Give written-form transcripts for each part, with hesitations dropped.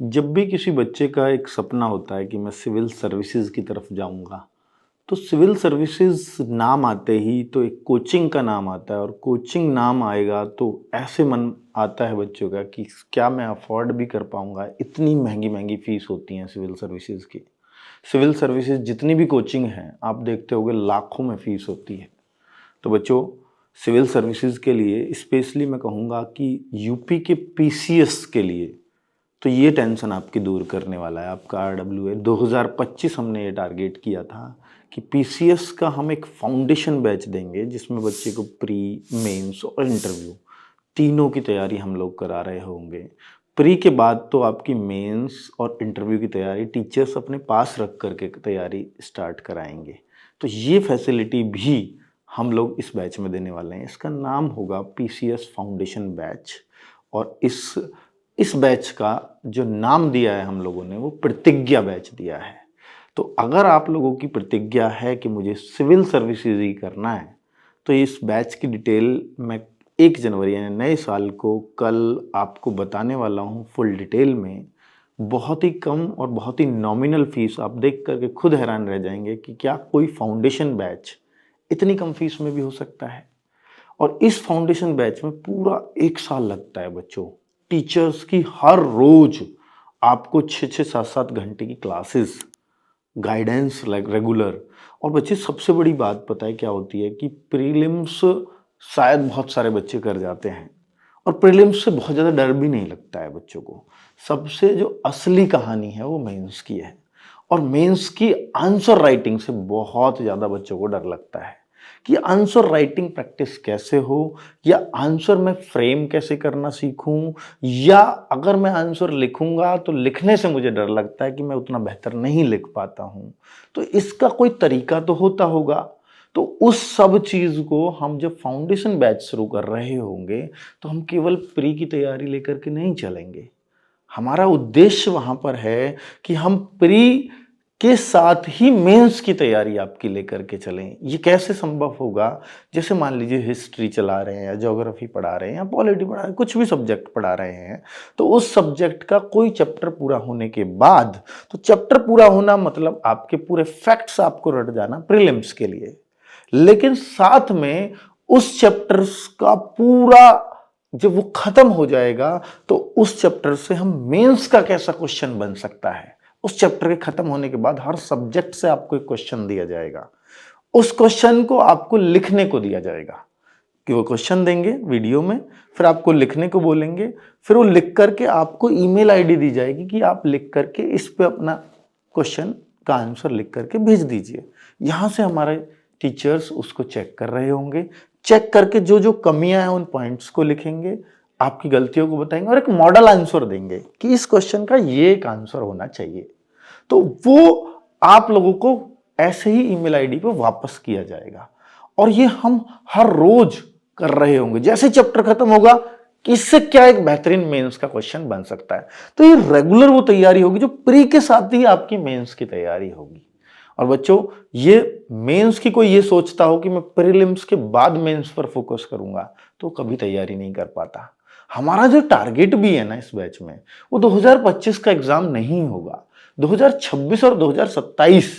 जब भी किसी बच्चे का एक सपना होता है कि मैं सिविल सर्विसेज की तरफ जाऊंगा, तो सिविल सर्विसेज नाम आते ही तो एक कोचिंग का नाम आता है और कोचिंग नाम आएगा तो ऐसे मन आता है बच्चों का कि क्या मैं अफोर्ड भी कर पाऊंगा। इतनी महंगी महंगी फीस होती हैं सिविल सर्विसेज की। सिविल सर्विसेज जितनी भी कोचिंग हैं आप देखते होंगे लाखों में फीस होती है। तो बच्चों, सिविल सर्विसेज के लिए स्पेशली मैं कहूँगा कि यूपी के पीसीएस के लिए तो ये टेंशन आपकी दूर करने वाला है आपका आरडब्ल्यूए। 2025 हमने ये टारगेट किया था कि पीसीएस का हम एक फाउंडेशन बैच देंगे जिसमें बच्चे को प्री, मेंस और इंटरव्यू तीनों की तैयारी हम लोग करा रहे होंगे। प्री के बाद तो आपकी मेंस और इंटरव्यू की तैयारी टीचर्स अपने पास रख करके तैयारी स्टार्ट कराएंगे। तो ये फैसिलिटी भी हम लोग इस बैच में देने वाले हैं। इसका नाम होगा पीसीएस फाउंडेशन बैच। और इस बैच का जो नाम दिया है हम लोगों ने वो प्रतिज्ञा बैच दिया है। तो अगर आप लोगों की प्रतिज्ञा है कि मुझे सिविल सर्विसेज ही करना है, तो इस बैच की डिटेल मैं 1 जनवरी यानी नए साल को कल आपको बताने वाला हूँ फुल डिटेल में। बहुत ही कम और बहुत ही नॉमिनल फीस, आप देख करके खुद हैरान रह जाएंगे कि क्या कोई फाउंडेशन बैच इतनी कम फीस में भी हो सकता है। और इस फाउंडेशन बैच में पूरा 1 साल लगता है बच्चों। टीचर्स की हर रोज आपको 6-6, 7-7 घंटे की क्लासेस, गाइडेंस रेगुलर। और बच्चे, सबसे बड़ी बात पता है क्या होती है कि प्रीलिम्स शायद बहुत सारे बच्चे कर जाते हैं और प्रीलिम्स से बहुत ज़्यादा डर भी नहीं लगता है बच्चों को। सबसे जो असली कहानी है वो मेंस की है। और मेंस की आंसर राइटिंग से बहुत ज़्यादा बच्चों को डर लगता है कि आंसर राइटिंग प्रैक्टिस कैसे हो, या आंसर मैं फ्रेम कैसे करना सीखूं, या अगर मैं आंसर लिखूंगा तो लिखने से मुझे डर लगता है कि मैं उतना बेहतर नहीं लिख पाता हूं। तो इसका कोई तरीका तो होता होगा। तो उस सब चीज को हम जब फाउंडेशन बैच शुरू कर रहे होंगे तो हम केवल प्री की तैयारी लेकर के नहीं चलेंगे। हमारा उद्देश्य वहां पर है कि हम प्री के साथ ही मेंस की तैयारी आपकी लेकर के चलें। ये कैसे संभव होगा? जैसे मान लीजिए हिस्ट्री चला रहे हैं या ज्योग्राफी पढ़ा रहे हैं या पॉलिटी पढ़ा रहे हैं, कुछ भी सब्जेक्ट पढ़ा रहे हैं, तो उस सब्जेक्ट का कोई चैप्टर पूरा होने के बाद, तो चैप्टर पूरा होना मतलब आपके पूरे फैक्ट्स आपको रट जाना प्रीलिम्स के लिए, लेकिन साथ में उस चैप्टर्स का पूरा जब वो खत्म हो जाएगा तो उस चैप्टर से हम मेंस का कैसा क्वेश्चन बन सकता है। उस चैप्टर के खत्म होने के बाद हर सब्जेक्ट से आपको एक क्वेश्चन दिया जाएगा। उस क्वेश्चन को आपको लिखने को दिया जाएगा कि वो क्वेश्चन देंगे वीडियो में, फिर आपको लिखने को बोलेंगे, फिर वो लिख करके आपको ईमेल आईडी दी जाएगी कि आप लिख करके इस पे अपना क्वेश्चन का आंसर लिख करके भेज दीजिए। यहां से हमारे टीचर्स उसको चेक कर रहे होंगे। चेक करके जो जो कमियां हैं उन पॉइंट्स को लिखेंगे, आपकी गलतियों को बताएंगे और एक मॉडल आंसर देंगे कि इस क्वेश्चन का ये एक आंसर होना चाहिए। तो वो आप लोगों को ऐसे ही ईमेल आईडी पे वापस किया जाएगा। और ये हम हर रोज कर रहे होंगे। जैसे चैप्टर खत्म होगा कि इससे क्या एक बेहतरीन मेंस का क्वेश्चन बन सकता है, तो ये रेगुलर वो तैयारी होगी जो प्री के साथ ही आपकी मेंस की तैयारी होगी। और बच्चों, ये मेंस की कोई ये सोचता हो कि मैं प्रीलिम्स के बाद मेंस पर फोकस करूंगा तो कभी तैयारी नहीं कर पाता। हमारा जो टारगेट भी है ना इस बैच में, वो 2025 का एग्जाम नहीं होगा, 2026 और 2027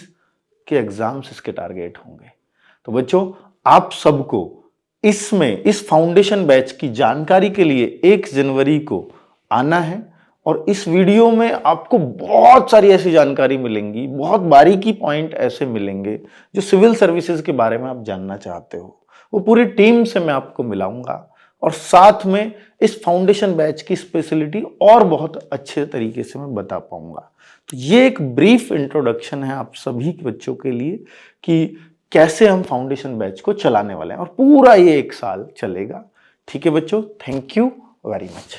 के एग्जाम्स इसके टारगेट होंगे। तो बच्चों, आप सबको इसमें इस फाउंडेशन बैच की जानकारी के लिए 1 जनवरी को आना है। और इस वीडियो में आपको बहुत सारी ऐसी जानकारी मिलेंगी, बहुत बारीकी पॉइंट ऐसे मिलेंगे जो सिविल सर्विसेज के बारे में आप जानना चाहते हो, वो पूरी टीम से मैं आपको मिलाऊंगा। और साथ में इस फाउंडेशन बैच की स्पेशलिटी और बहुत अच्छे तरीके से मैं बता पाऊंगा। तो ये एक ब्रीफ इंट्रोडक्शन है आप सभी के बच्चों के लिए कि कैसे हम फाउंडेशन बैच को चलाने वाले हैं, और पूरा ये 1 साल चलेगा। ठीक है बच्चों, थैंक यू वेरी मच।